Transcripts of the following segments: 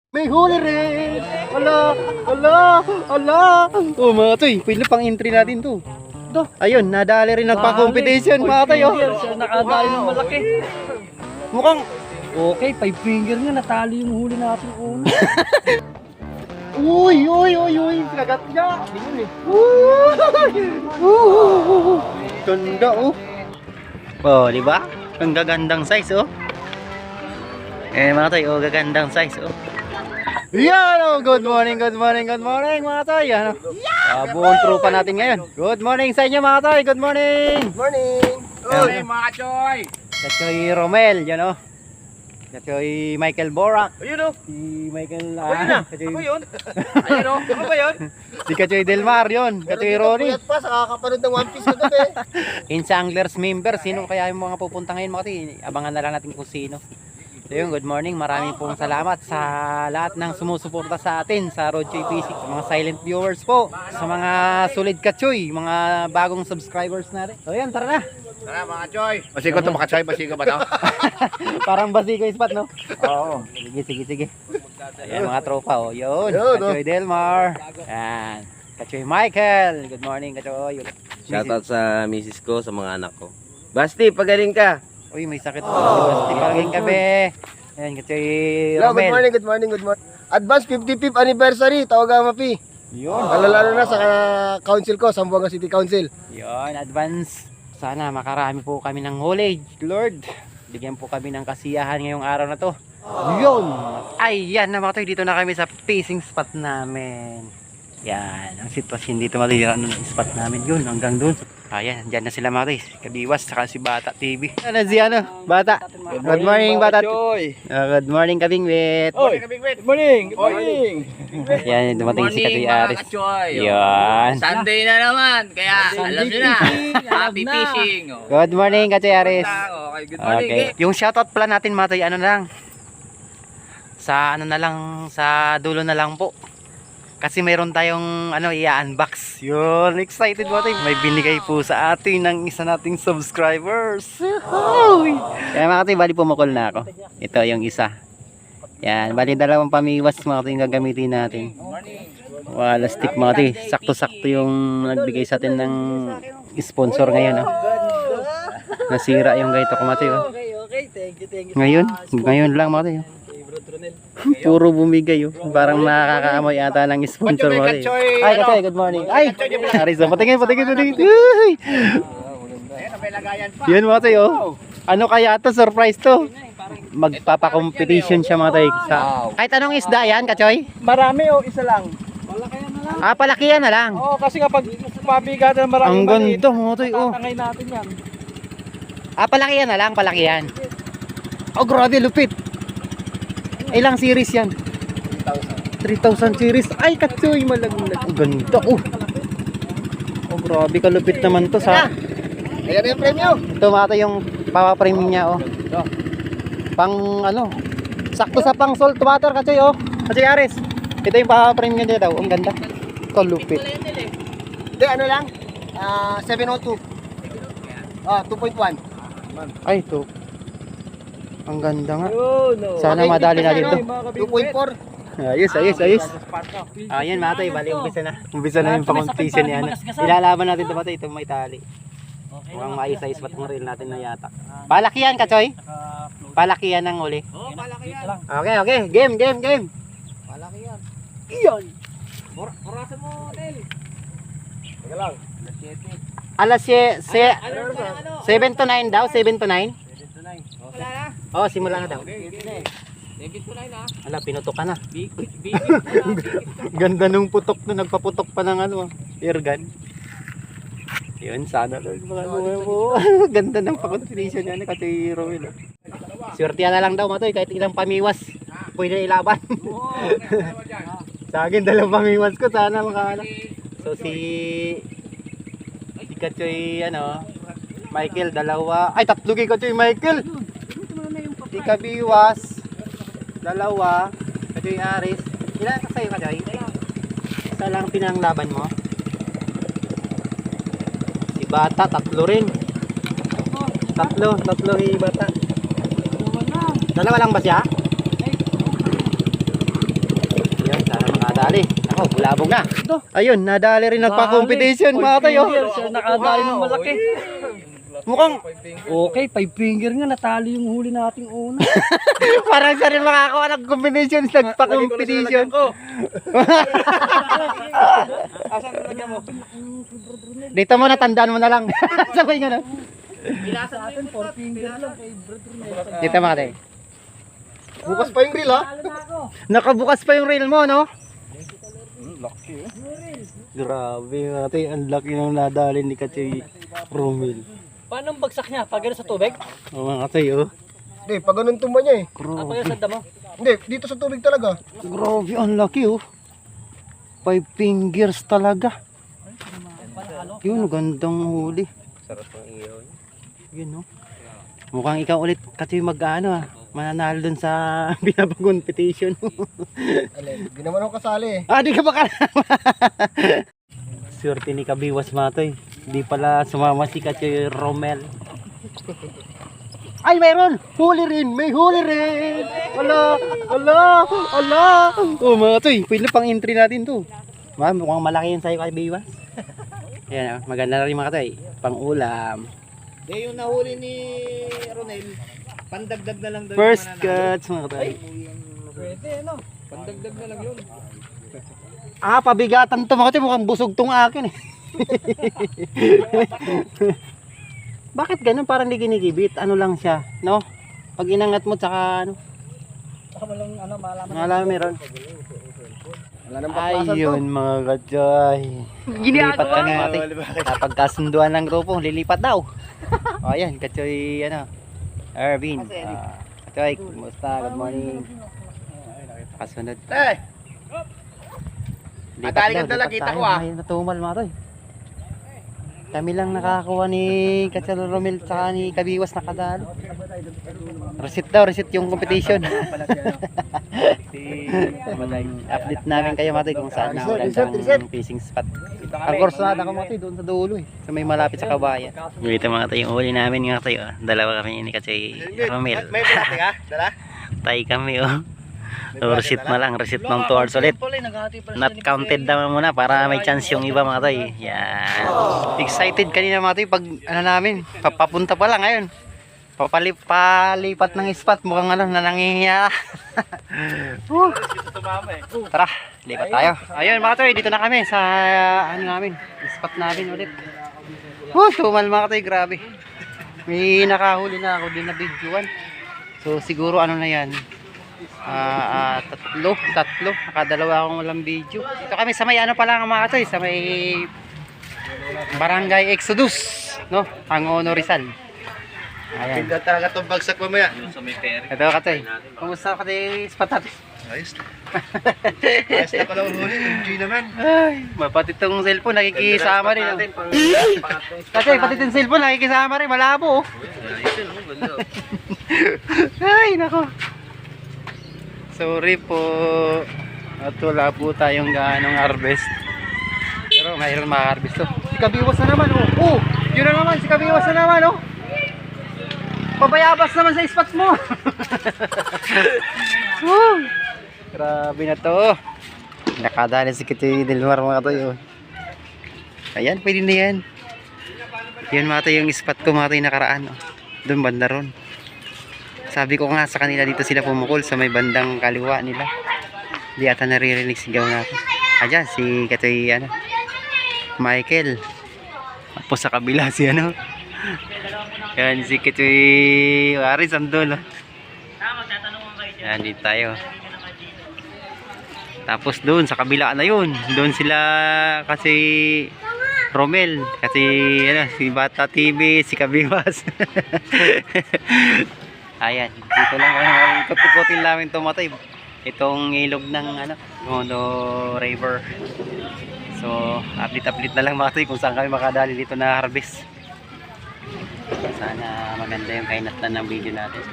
May huli rin! Ala! Ala! Ala! Oh mga toy, pwede pang entry natin to. Ayun, nadali rin nagpa-competition mga toy. Oh. Nakadali ng malaki. Mukhang Okay, 5 finger nga. Natalo yung huli natin una. uy, uy, uy, uy, kagat niya. Ganda oh. Oh, di ba? Ang gagandang size oh. Mga toy, oh, gagandang size oh. Yan oh, good morning, good morning, good morning mga toy. Ano? Buong trupa natin ngayon. Good morning sa inyo mga toy, good morning. Good morning! Good mga choy! Kachoy Romel, yan o. Kachoy Michael Borak. Ayun o! Si Michael, Ako yun! Ayun o! Ako ba yun? si Kachoy Delmar yun. Kachoy Ronnie. Puyat pa sa kakapanood ng One Piece kagabi. Insa Anglers member, sino kaya yung mga pupunta ngayon mga toy? Abangan na lang natin kung sino. So yun, good morning. Maraming pong salamat sa lahat ng sumusuporta sa atin sa Roadchoy PC. Sa mga silent viewers po. Sa mga solid kachoy, mga bagong subscribers natin. So yan, tara na. Tara mga choy! Masiko ito mga choy, masiko ba ito? Parang basiko spot, no? Oo. Sige, sige, sige. Ayan mga tropa, oh. Yun, Yun, Kachoy Delmar. Ayan. Kachoy Michael. Good morning, Kachoy. Shoutout sa misis ko, sa mga anak ko. Basti, pagaling ka. Uy, may sakit pa si Basti. Palaging gabi. Ayan, Kachoy Hello, good Romel. morning, good morning, good morning. Advance 55th anniversary, Tawagama P. Yun. Lalo na sa council ko, Zamboanga City Council. Yun, advance. Sana makarami po kami ng knowledge, Lord. Bigyan po kami ng kasiyahan ngayong araw na to. Yun. Ay, yan na mga toy. Dito na kami sa pacing spot namin. Yan. Ang sitwasyon dito malira ng spot namin. Yun, hanggang dun. Ayan, dyan na sila mga toy. Kabiwas, saka si Bata TV. Ano si ano? Bata. Good morning, Bata. Good morning, Kabingwit. Good morning! Good morning! Yan, dumating si Katoy Aris. Kachoy. Yan. Sunday na naman, kaya alam nyo na, happy fishing. Oh. Good morning, Katoy Aris. Okay, good morning. Okay. Yung shoutout pala natin mga toy, ano lang. Sa ano na lang, sa dulo na lang po. Kasi mayroon tayong ano i-unbox. Yun, excited mga toy. May binigay po sa atin ng isa nating subscribers. Kaya mga toy, bali pumakol na ako. Ito yung isa. Yan, bali dalawang pamiwas mga toy yung gagamitin natin. Wala stick mga toy. Sakto-sakto yung nagbigay sa atin ng sponsor ngayon. Oh. Nasira yung gaito ko mga toy. Oh. Okay. Thank you. Ngayon lang mga toy. Oh. Puro bumigay oh. Parang nakakaamoy ata ng sponsor mo. Ay, Kachoy, good morning. Ay, Arisa, patingin. Uy! Yun mga toy oh. Ano kaya to? Surprise to. Magpapa-competition siya mga toy. Kahit anong isda yan, Kachoy? Marami o isa lang? Palakihan na lang. Oo, kasi kapag pabigatan ng maraming Ang ganda mga toy oh. tatangay natin yan. Palakihan na lang, palakihan. Oh, grabe, lupit. Ilang series yan? 3,000 series. Ay, Kachoy, malaglag. Ang ganda oh. Oh, grabe, kalupit naman to sa... Ayan na yung premyo. Ito mata yung papapreme niya oh. Pang ano, sakto sa pang salt water Kachoy oh. Kachoy Aris. Ito yung papapreme niya daw. Ang ganda. Kalupit. Hindi, ano lang? 702. 2.1. Ay, ito. Ang ganda nga. No. Sana madali na dito. 2.4. Ayos. Ayan mga tayo, bali umpisa na. Umpisa na yung pang-competition niya. Ilalaban natin ito mga tayo, ito may tali. Mukhang maayos-ayos batang reel natin na yata. Palakihan Kachoy. Palakihan ng uli. Oo, malaki yan. Okay. Game. Malaki yan. Iyon. Burasan mo, Tel. Teka lang. Alas 7 to 9 daw, 7 to 9. Wala na. Oh, simula na daw. David ko na yun, ha? Ala, pinutok ka na. Big. Ganda nung putok na nagpaputok pa ng ano, air gun. Yun, sana Lord. Ganda ng pa-competition yan kasi Roel. Swertihan na lang daw matoy, kahit ilang pamiwas. Pwede na ilaban. Sa akin, dalawang pamiwas ko, sana makakala. So si Kachoy, ano, Michael, dalawa. Ay, tatlo kay Kachoy Michael. Si Kabiwas, dalawa. Kachoy Aris. Ilan ka sa'yo, Kachoy? Isa lang pinanglaban mo. Si Bata, tatlo rin. Tatlo si Bata. Dalawa lang ba siya? Nako, bulabog na. Ayun, nadali rin nagpa-competition mga tay, oh. Siya nakadali ng malaki. Mukhang Okay, 5 finger nga, natalo yung huli nating una. parang siya rin makakawa ng competition, nagpa-competition. Dito mo na, tandaan mo na lang. Sabay nga na. Sa atin, 4 finger lang kay brother Nelson. Dito mga tay. Bukas pa yung reel ha. Nakabukas pa yung reel mo, no? Grabe mga tay, ang laki ng nadali ni Katay Romel. Paano ang bagsak niya? Pag sa tubig? O mga tay, oh. Hindi, pag ganun tumba niya eh. Pag sa damo? Hindi, dito sa tubig talaga. Grabe, ang laki, oh. 5 fingers talaga. Yun, gandang huli. Sarap ng iyo. Yun, no? Mukhang ikaw ulit kasi mag-ano, mananalo dun sa binabag-competition. Alin, di naman ako kasali eh. Di ka ba kalama? Swerte ni Kabiwas Matoy. Hindi pala sumama si Katay Romel. Ay, mayroon! Huli rin! May huli rin! Ala! Ala! Ala! Oh, mga toy, pwede na pang entry natin to. Mukhang malaki yun sa'yo, Kabiwas. Yan, maganda na rin mga toy. Pang ulam. Yung nahuli ni Ronel, pandagdag na lang daw. First cuts, mga toy. Pwede, ano? Pandagdag na lang yun. Pabigatan to mga toy. Mukhang busog tong akin eh. Bakit ganun? Parang di ginigibit. Ano lang siya, no? Pag inangat mo, tsaka ano? Baka malang, malaman. Malaman meron. Wala nang paklasan to. Ayun mga katsoy. Lilipat kami mati. Napagkasunduan ng grupo, lilipat daw. O ayan, katsoy ano. Ervin. Katsoy, kumusta? Good morning. Kasunod. Atali ka dala, kita ko, May natumal mga toy. Kami lang nakakakuha ni Katsoy Romel tsaka ni Kabiwas nakadalo. Reset daw, reset yung competition. Update namin kayo mati kung saan na ang fishing spot. Ang course na ako mati doon sa dulo eh. Sa may malapit sa kabayan. Ito mga tayo yung huli namin nga tayo. Dalawa kami ni Katsoy Romel. May bulate ka? Dala? Tayo kami oh. So, reset na lang, reset ng 2 hours ulit. Not counted naman muna para may chance yung iba mga tayo. Yan. Excited kanina mga tayo pag ano namin, papunta pa lang ngayon. Palipat ng spot, mukhang ano na nangihiya. Tara, lipat tayo. Ayun mga tayo, dito na kami sa ano namin, spot namin ulit. Tumal mga tayo, grabe. May nakahuli na ako din na videoan. So siguro ano na yan. Tatlo. Nakadalawa akong walang video. Ito kami sa may ano pa lang mga tayo, sa may Barangay Exodus, no? Angono Rizal. Ayan. Hindi talaga itong bagsak mamaya. Ito Katoy. Kumusta Katoy spot natin? Ayos na. Ayos na pala huli. Enjoy naman. Ay, pati itong cellphone nakikisama rin. Kasi pati itong cellphone nakikisama rin. Malabo. Ay, nako. Sorry po. At wala po tayong ganong harvest. Pero mayroon maka-harvest to. Si Kabiwas na naman, oh. Oh, yun na naman, si Kabiwas na naman, oh. Pabayabas naman sa spot mo. Grabe na to. Nakadali si Kitty Delmar mga to yun. Ayan, pwede na yan. Yan mga to yung spot ko mga to yung nakaraan. Oh. Doon banda ron. Sabi ko nga sa kanila dito sila pumukol sa may bandang kaliwa nila. Di ata naririnig sigaw natin. Ayan, si Katoy ano, Michael. Tapos sa kabila si ano. Yan si Katoy Waris andun. Yan dito tayo. Tapos doon sa kabila na yun. Doon sila kasi Romel, kasi ano, si Bata TV, si Kabiwas. Ayan, dito lang ikot-ikotin namin tumatay. Itong ilog ng ano, Mono River. So, update na lang mga toy kung saan kami makadali dito na harvest. Sana maganda yung kainatnan ng video natin.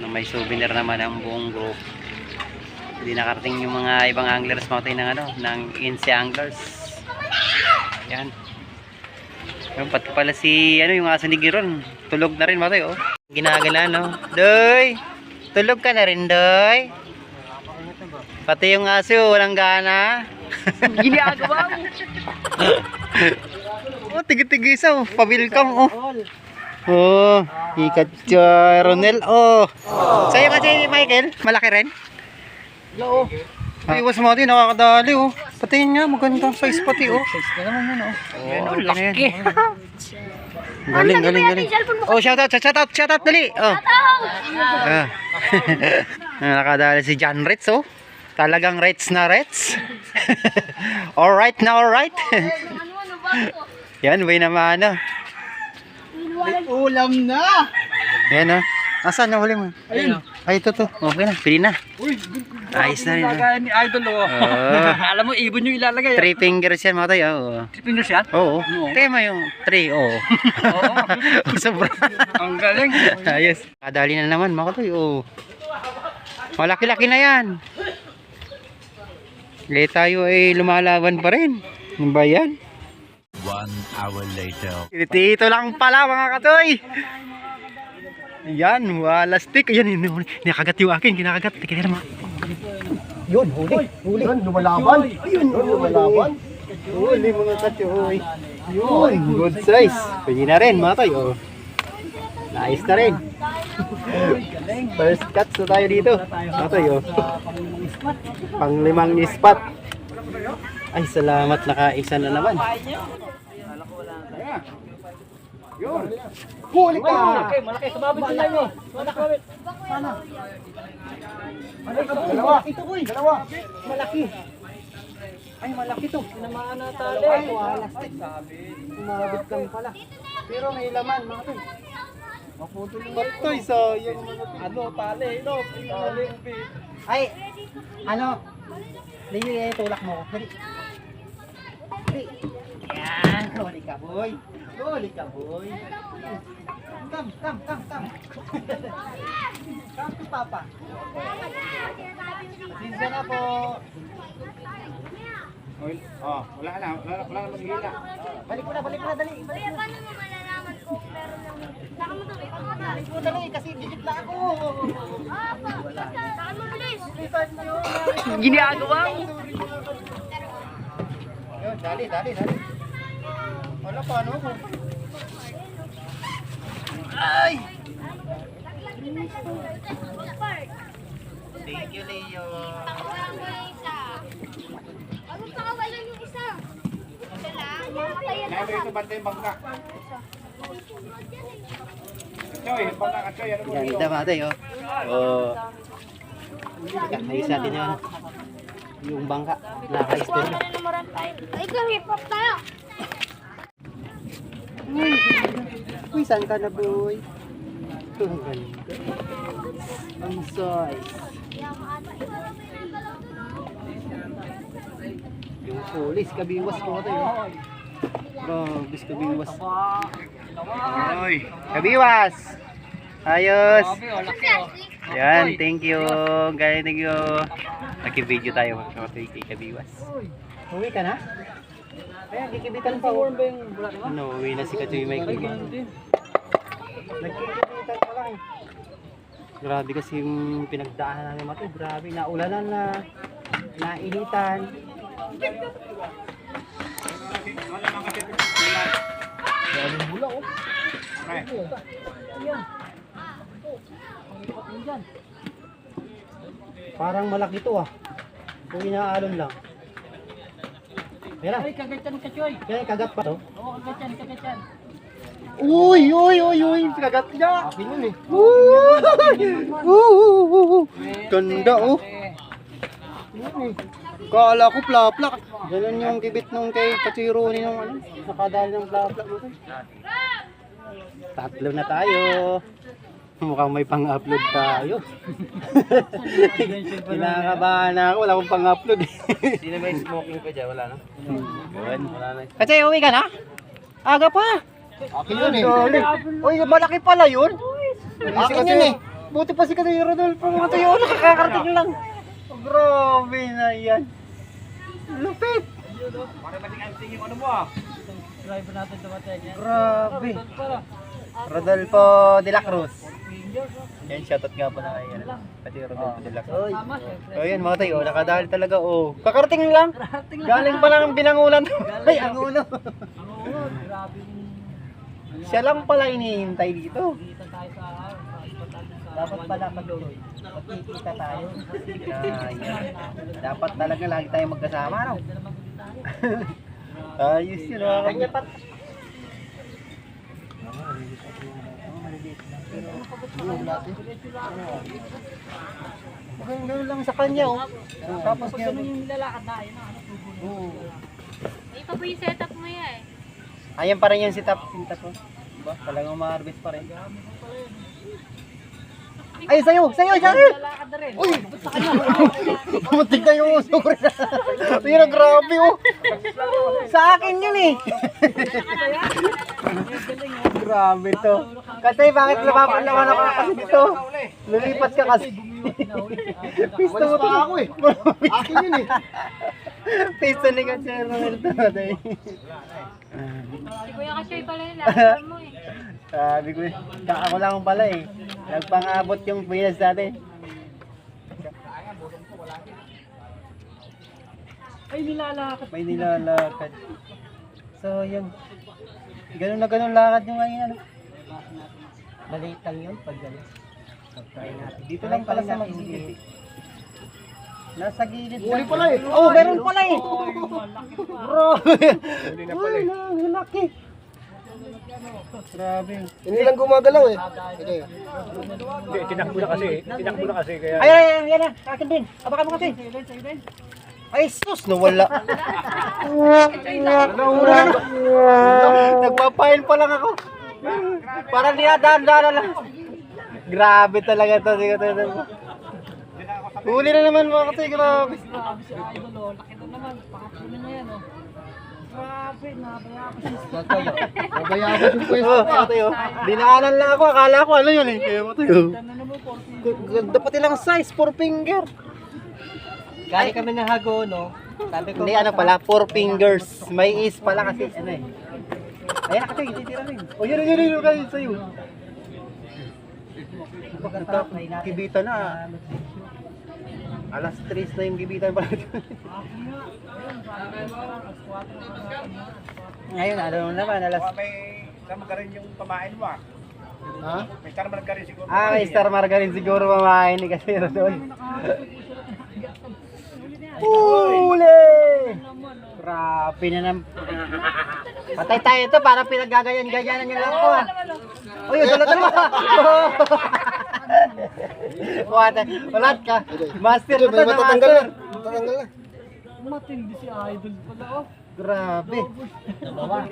May souvenir naman ang buong group. Hindi nakarating yung mga ibang anglers mga toy ng ano, ng Inse Anglers. Yan. Yung pati pala si ano yung aso ni Giron, tulog na rin mga toy oh. Ginagala no. Doy. Tulog ka na rin, Doy. Pati yung aso, walang gana. Ginagawa mo. Oh, tigi-tigisa oh. Pabilkam oh. Oh, ikat siya, Ronel. Oh. Sa'yo kasi, Michael, malaki rin. Oo. Iwas mo natin, nakakadali oh. Pati niya, magandang size pati oh. Size na naman yun, oh. Oh, laki. Galing. Oh, shout out, dali. Oh. Ah. Nakadali si John Ritz oh. Talagang Ritz na Ritz. Alright na alright. Yan, way naman ano. Ulam na! Yan oh. Asan na huli mo? Ayun. Ay, ito to. Okay na, pili na. Uy, Ayos na rin. Lagayan ni Idol, oh. Alam mo, ibon yung ilalagay. 3 fingers yan mga tayo. Oo. 3 fingers yan? Oo. Oo. Tema yung 3, oo. Oo. Sobra. Ang galing. Ayos. Kadali na naman mga tayo. Oo. Malaki-laki na yan. Ngayon tayo ay lumalaban pa rin. Ano ba yan? 1 hour later. Dito lang pala mga katoy. Yan, wala stick. Yan, nakagat yung akin. Kinakagat. Tika naman. Yun, huli. Yun, lumalaban. Ayun, lumalaban. Huli mga katoy. Yun, good size. Pwede na rin mga tayo. Nice na rin. First cut na tayo dito. Mga tayo. Pang-limang spot. Ay, salamat. Nakaisa na naman. Huli ka! Malaki. Sumabit sila nyo. Malaki. Sana. Dalawa. Ito, uy. Dalawa. Malaki. Ay, malaki to. Tinamaan na tali. Ay, wala. Umabot kami pala. Pero may laman, mga to. Maputol yung Batoy, sayang mga to. ano, tali. No, tali. Ay, ano? Hindi, tulak mo. Dali. Yan, huli ka, boy. Huli ka, boy. Come. Come to Papa. Pasensya na po. Wala na maghihila. Balik mo na, dali. Kuya, paano mo malalaman kung meron ng... Saka mo to, ikaw mo to. Balik mo, dali, kasi digit na ako. Saka mo bilis. Ginagawa mo. Yun, dali. Wala, paano ko? Ay! Thank you, Leo. Pakawalan mo yung isa. Wag mo pakawalan yung isa. Isa lang. Mamatayan na sa... Bantay bangka. Choy, bangka ka choy. Ano mo dito? Ganda mga tayo. Oh. Ayos natin yung bangka. Nakais Kuha doon. ka na ng moral tayo. Ikaw, hip-hop tayo. Uy, saan ka na, boy? Ang ganda. Ang size. Yung pulis, kabiwas ko tayo. Grabe, kabiwas. Oy, kabiwas! Ayos! Yan, thank you. Guys, thank you. Naki-video tayo. Kay kabiwas. Uwi ka na? Kaya, kikibitan pa. Ano, uwi na si Kachoy Michael. Nagkikibitan pa lang. Grabe kasi yung pinagdaanan namin mga to. Grabe, naulanan na. Nainitan. Grabe bula oh. Parang malaki to ah. Kung inaalon lang. Yan Ay, kagatyan ka, Choy. Yan, kagat pa to. Oo, kagatyan. Uy! Kagat niya! Akin yun eh. Ganda oh. Kala ko plaplak. Ganun yung kibit nung kay Kachironi nung ano. Nakadali ng plaplak mo. Tatlo na tayo. Mukhang may pang-upload tayo. Kinakabahan na ako. Wala akong pang-upload. Hindi na may smoking pa dyan, wala na. Yun. Wala na. Kasi uwi ka na? Aga pa. Akin yun eh. Uy, malaki pala yun. Akin yun eh. Buti pa si Katoy Rodolfo. Mga tayo, nakakarating lang. Oh, grabe na yan. Lupit. Para mating yung ano mo ah. Driver natin dumating yan. Grabe. Rodolfo de la Cruz. Yan, shoutout nga pala kay Pati Rodel de la Cruz. Oh, yan mga tayo, nakadali talaga. Oh, kakarating lang. Galing pa lang binangunan. Ay, ang uno. Siya lang pala hinihintay dito. Dapat pala magkikita tayo. Yan. Dapat talaga lagi tayo magkasama, no? Ayos yun, mga kapatid. Ganun lang sa kanya, oh. Tapos ganun yung nilalakad na, ayun na, Ito po yung setup mo yan eh. Ayan pa rin yung setup ko. Diba? Talagang ma-harvest pa rin. Ay, sa'yo! Uy! Bumatig na yung uso ko rin. Ayun, grabe, oh. Sa akin yun, eh. Grabe to. Kasi bakit naman ako kasi dito? Lulipat ka kasi. Pisto mo pa ako, eh. Akin yun, eh. Pisto ni Katsero Romelto. Si Kuya Kasyoy pala yung lakad mo eh. Sabi ko, ako lang pala eh. Nagpangabot yung Pinas natin. May nilalakad. So, yun. Ganun na ganun lakad yung ngayon, ano? Maliit lang yun pag gano'n. Dito lang pala sa mag-gilid. Nasa gilid lang. Huli pala eh. Oh, meron pala eh. Bro. Huli na pala eh. Ang laki. Grabe. Hindi lang gumagalaw eh. Okay. Tinakbo na kasi kaya. Ay, yan na. Akin din. Abakan mo kasi. Ay, sus, nawala. Nawala na. Nagpapail pa lang ako. Parang dinadaan-daan lang. Grabe talaga to. Huli na naman mga kasi, grabe. Mabayabas yung pwesto Oh, pa. tayo. Dinaanan lang ako, akala ko ano yun eh. Kaya mo tayo. Ganda pati lang size, 4 finger. Galing kami ng Hago, no? Sabi ko, Hindi, ano pala, 4 fingers. May is pala kasi, ano eh. Ayan, nakatay, titira rin. O, yun, kayo sa'yo. Kibita na. Alas 3 na yung gibitan pala. Ngayon, ano naman, alas... May tama ka rin yung pamain mo ah. Ha? May tama ka rin siguro. May Star Margarine siguro mamahin ni kasi doon. Huli! Grabe na naman. Patay tayo ito para pinaggagayan-gayanan nyo lang ako ah. Uy, dala. Walat ka. Master Ito, na may to, matatanggal na. master. Matatanggal na. matindi si Idol pala, oh. Grabe.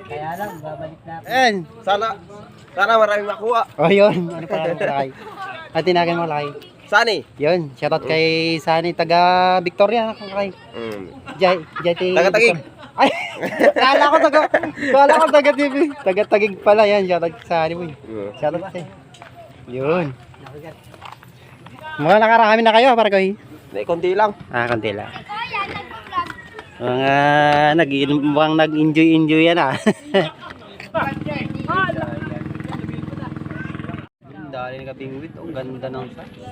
Kaya lang, babalik na. Ayan. Sana maraming makuha. Oh, yun. Ano pa lang lakay? At tinagan mo lakay. Sani? Yun. Shoutout kay Sani, taga Victoria. Lakay. Jai Taga-Tagig. Ay, kala ko taga-TV. Taga-Tagig pala yan. Shoutout kay Sani mo. Shoutout kasi. Yun. Mga nakarami na kayo, para kayo. Hindi, konti lang. Konti lang. Kaya, nag-vlog. Mga nag-enjoy yan ah. Dali ng kapingwit, ang ganda ng size.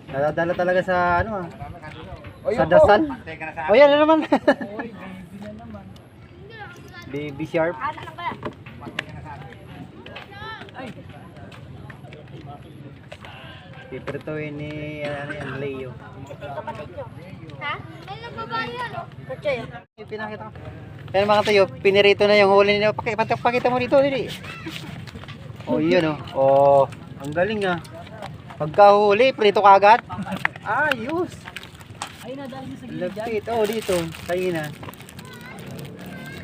Nadadala talaga sa ano ah. Sa dasal. O yan na naman. Baby sharp. Ano lang kaya? Piprituin ni Leo. Ha? May nagbabayan, oh. Kachay, Yung pinakita ko. Yan mga tayo, pinirito na yung huli nila. Pakita mo dito, Lili. Oh, yun oh. Oh, ang galing ah. Pagkahuli, prito kagad. Ayos. Ayun na, dahil sa Lapit. Oh, dito. Tayo na.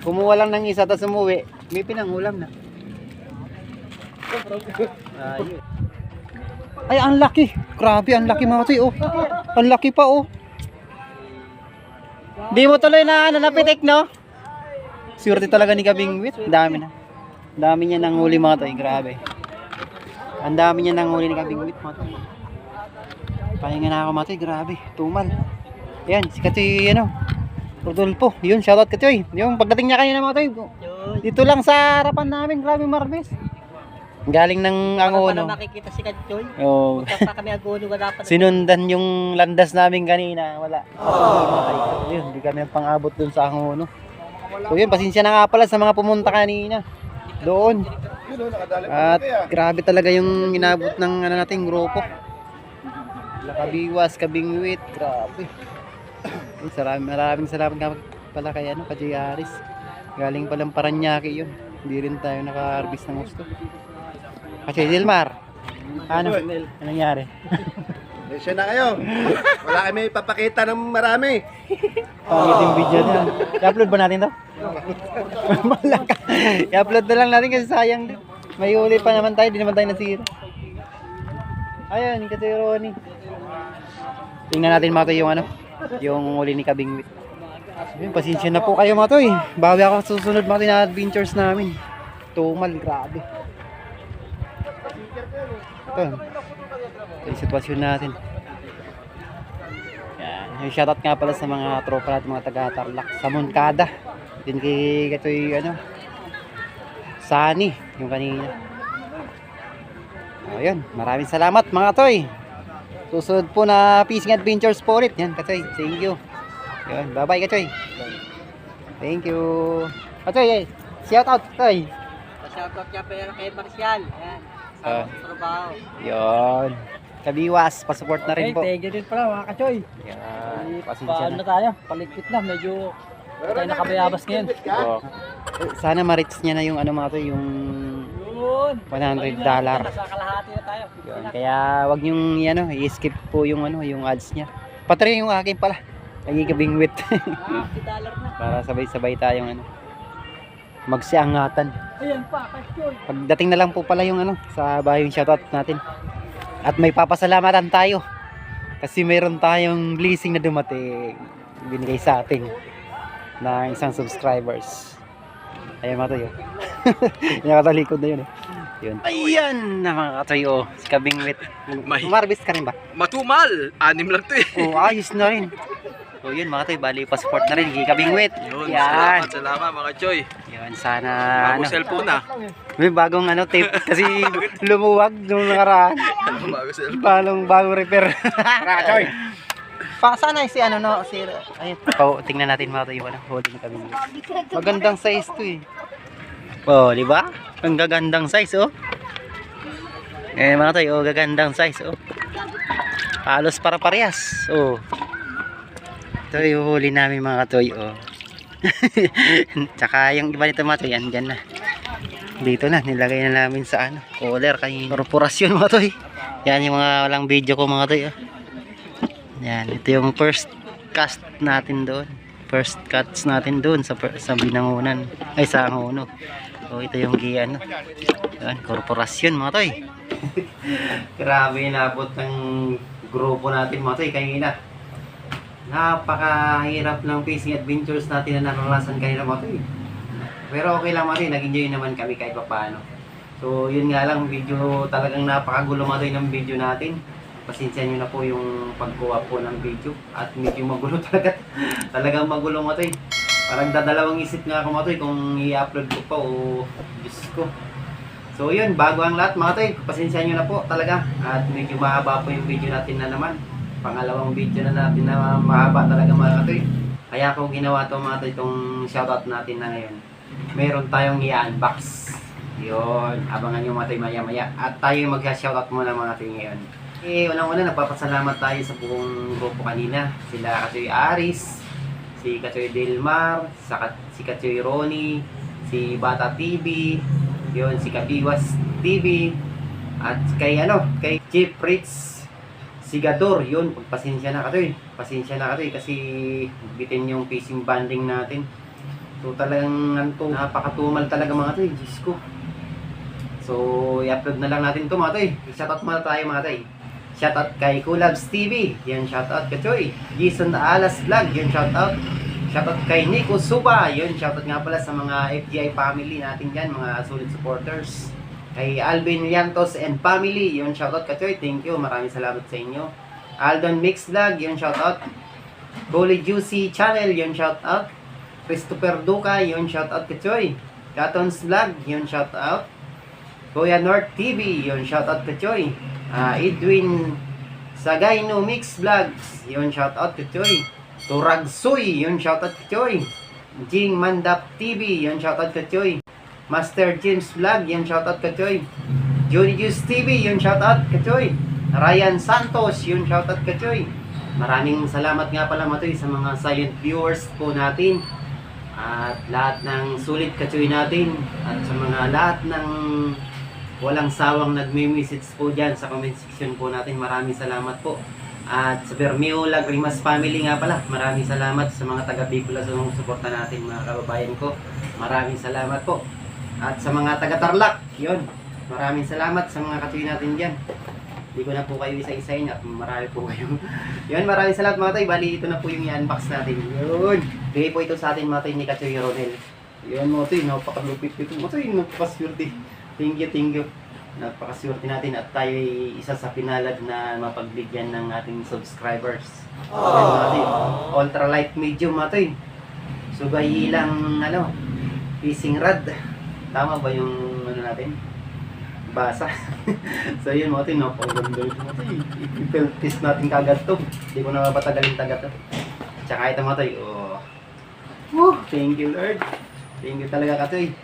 Kumuha lang ng isa, tapos umuwi. May pinangulam na. Ayos. Ay, ang laki. Grabe, ang laki mga tayo. Oh. Ang laki pa oh. Di mo tuloy na napitik, no? Swerte talaga ni Kabingwit. Dami na. Dami niya nang huli mga tayo. Grabe. Ang dami niya nang huli ni Kabingwit mga tayo. Pahinga na ako mga tayo. Grabe. Tumal. Yan. Si Katoy, ano. Rodolfo. Yun. Shoutout Katoy. Yung pagdating niya kanina mga tayo. Dito lang sa harapan namin. Grabe marbes. Galing ng Angono. makikita si Katchoy. Oh. Punta pa kami Agono, wala pa. Sinundan yung landas namin kanina. Wala. Yun, hindi kami pang-abot dun sa Angono. So yun, pasensya na nga pala sa mga pumunta kanina. Doon. At grabe talaga yung inabot ng ano nating grupo. Kabiwas, Kabingwit, grabe. Maraming salamat nga pala kay ano, kay Aris. Galing palang Paranaque yun. Hindi rin tayo naka-harvest ng gusto. Kasi Dilmar, ano nangyari? Siya na kayo. Wala kami papakita ng marami. Pangit yung video niya. I-upload ba natin to? Malaka. I-upload na lang natin kasi sayang din. May uli pa naman tayo, di naman tayo nasira. Ayun, kasi Ronnie. Tingnan natin mga to yung ano, yung uli ni Kabingwit. Ayun, pasensya na po kayo mga to eh. Bawi ako sa susunod mga na adventures namin. Tumal, grabe. Ito. Ito yung sitwasyon natin. Yan. Yung shoutout nga pala sa mga tropa natin, mga taga-Tarlac. Sa Moncada. Din kay Katoy, ano, Sunny, yung kanina. Ayun, maraming salamat mga toy. Susunod po na fishing adventures po ulit. Yan, Katoy, thank you. Yun, bye-bye Katoy. Thank you. Katoy, shoutout, Katoy. Shoutout niya pala kay Marcial. Ayan. Ah. Sa trabaho. Yun. Kabiwas, pasupport na rin po. Thank you din pala mga kachoy. Yan, pasensya Paano na. na tayo? Paligpit na. Medyo tayo nakabayabas ngayon. Oo. Sana ma-reach niya na yung ano mga to, yung Yun. $100. Nasa kalahati na tayo. Yun. Kaya wag niyong ano, i-skip po yung ano, yung ads niya. Pati yung akin pala. Nagigabingwit. $50 na. Para sabay-sabay tayong ano, magsiangatan. Ayan pa, kachoy. Pagdating na lang po pala yung ano, sa bahay yung shoutout natin. At may papasalamatan tayo. Kasi mayroon tayong blessing na dumating. Binigay sa atin ng isang subscribers. Ayan mga tayo. Yung nakatalikod na yun eh. Yun. Ayan na mga katayo. Si Kabingwit. Umarbis ka rin ba? Matumal! 6 lang to eh. Oo, ayos na rin. So yun mga tayo, bali pa-support na rin. Kay Kabingwit. Yan. Salamat mga Choy. Yun, sana Bago ano. cellphone na. May bagong ano tape. Kasi lumuwag nung nakaraan. Bago cellphone. Bagong repair. Choy. Sana si ano no, si ayun. Tingnan natin mga tayo yung ano, holding kami. Magandang size 'to eh. Oh, di ba? Ang gagandang size oh. Eh mga tayo, gagandang size oh. Halos para parehas. Oh. Ito yung huli namin mga katoy oh. Tsaka yung iba nito mga toy, andyan na. Dito na, nilagay na namin sa ano, cooler kay korporasyon mga toy. Yan yung mga walang video ko mga toy oh. Yan, ito yung first cast natin doon. First cuts natin doon sa Binangonan. Ay, sa Angono. So, ito yung ano. Yan, korporasyon mga toy. Grabe nabot ng grupo natin mga toy kanina. Napakahirap ng fishing adventures natin na naranasan kanina mga toy. Pero okay lang mga toy, nag-enjoy naman kami kahit pa paano. So, yun nga lang, video talagang napakagulo mga toy ng video natin. Pasensya nyo na po yung pagkuha po ng video at medyo magulo talaga. Talagang magulo mga toy. Parang dadalawang isip nga ako mga toy kung i-upload ko pa o Diyos ko. So yun, bago ang lahat mga toy, pasensya nyo na po talaga. At medyo mahaba po yung video natin na naman. Pangalawang video na natin na mahaba talaga mga toy. Kaya ako ginawa to mga toy, itong shoutout natin na ngayon. Meron tayong i-unbox. Yun, abangan nyo mga toy maya maya. At tayo mag-shoutout muna mga toy ngayon. Unang-una, nagpapasalamat tayo sa buong grupo kanina. Sila Katoy Aris, si Katoy Dilmar, si Katoy Ronnie, si Bata TV, yun, si Kabiwas TV, at kay Chief Fritz Sigador, yun, pagpasensya na Katoy. Pasensya na Katoy kasi bitin yung fishing banding natin. So talagang napakatumal talaga mga Toy, Diyos ko. So i-upload na lang natin ito mga Toy. Shoutout muna tayo mga Toy. Shoutout kay Kulabs TV, yan shoutout kay Choy. Jason Alas Vlog, yan shoutout. Shoutout kay Nico Suba, yun shoutout nga pala sa mga FGI family natin dyan, mga solid supporters. Kay Alvin Llantos and family, yun shoutout kay Choy, thank you, maraming salamat sa inyo. Aldon Mix Vlog, yun shoutout. Bully Juicy Channel, yun shoutout. Christopher Duca, yun shoutout kay Choy. Gatons Vlog, yun shoutout. Kuya North TV, yun, shoutout ka Choy. Edwin Sagay no Mix Vlogs, yun, shoutout ka Choy. Turagsoy, yun, shoutout ka Choy. Jing Mandap TV, yun, shoutout ka Choy. Master James Vlog, yun, shoutout ka Choy. Johnny Juice TV, yun, shoutout ka Choy. Ryan Santos, yun, shoutout ka Choy. Maraming salamat nga pala Matoy sa mga silent viewers po natin. At lahat ng sulit kachoy natin. At sa mga lahat ng walang sawang nagme-message po dyan sa comment section po natin. Maraming salamat po. At sa Bermeo Lagrimas family nga pala. Maraming salamat sa mga taga-Bicol sa suporta natin mga kababayan ko. Maraming salamat po. At sa mga taga-Tarlac, yun. Maraming salamat sa mga kachoy natin dyan. Hindi ko na po kayo isa-isahin at marami po kayo. Yun, maraming salamat mga tay. Bali, ito na po yung i-unbox natin. Yun. Bigay po ito sa atin mga tay ni Kachoy Ronel. Yun mga tay, napakalupit ito. Mga tay, napakaswerte. Thank you. Napakaswerte natin at tayo isa sa pinalad na mapagbigyan ng ating subscribers. Yun mga tay. Ultralight medium mga tay. Subay ilang, fishing rod. Tama ba yung natin? Basa. So yun mga tay, napakaganda ito mga tay. I-test natin kagad to. Hindi ko na mapatagalin taga to. Tsaka ito mga tay, thank you Lord. Thank you talaga katoy.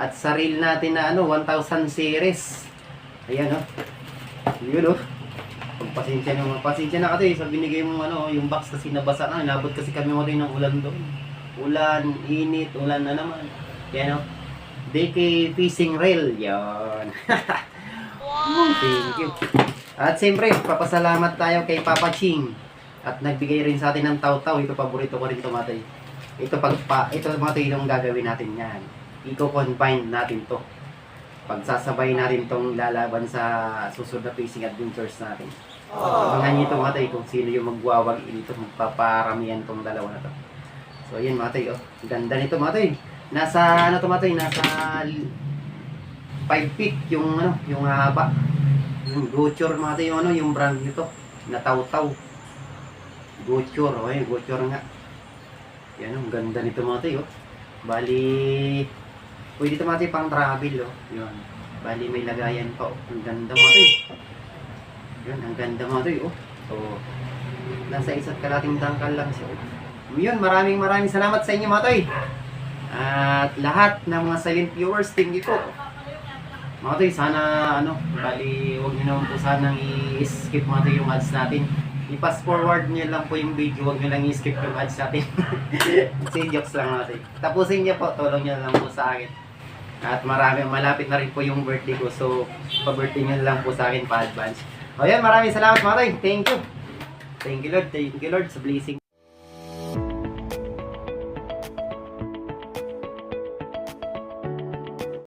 At sa reel natin na 1000 series. Ayan Yun Pagpasensya na katoy sa binigay mo yung box kasi nabasa na. Inabot kasi kami mga tay ng ulan doon. Ulan, init, ulan na naman. Yan DK Fishing Reel. Yan. Thank you. At siyempre, papasalamat tayo kay Papa Ching. At nagbigay rin sa atin ng taw-taw. Ito paborito ko rin ito matay. Ito matay yung gagawin natin yan. Iko-combine natin to. Pagsasabay natin tong lalaban sa susunod na fishing adventures natin. Abangan nyo ito matay kung sino yung magwawag ito. Magpaparamihan tong dalawa na to. So yun matay. Ganda nito matay. Nasa matay, nasa 5 feet yung yung haba. Yung Gochur matay yung brand nito, na taw-taw. Gochur, Gochur nga. Yan ang ganda nito matay Bali pwede ito matay pang travel Yun. Bali may lagayan pa Ang ganda matay. Yun, ang ganda matay So nasa isa't kalating dangkal lang siya Yun, maraming salamat sa inyo matay. At lahat ng mga silent viewers, thank you po. Mga toy, sana bali huwag nyo naman po sanang i-skip mga toy yung ads natin. I-pass forward nyo lang po yung video, huwag nyo lang i-skip yung ads natin. Kasi jokes lang mga toy. Tapusin nyo po, tulong nyo lang po sa akin. At malapit na rin po yung birthday ko, so pa-birthday nyo lang po sa akin pa-advance. O yan, maraming salamat mga toy, thank you. Thank you Lord sa blessing.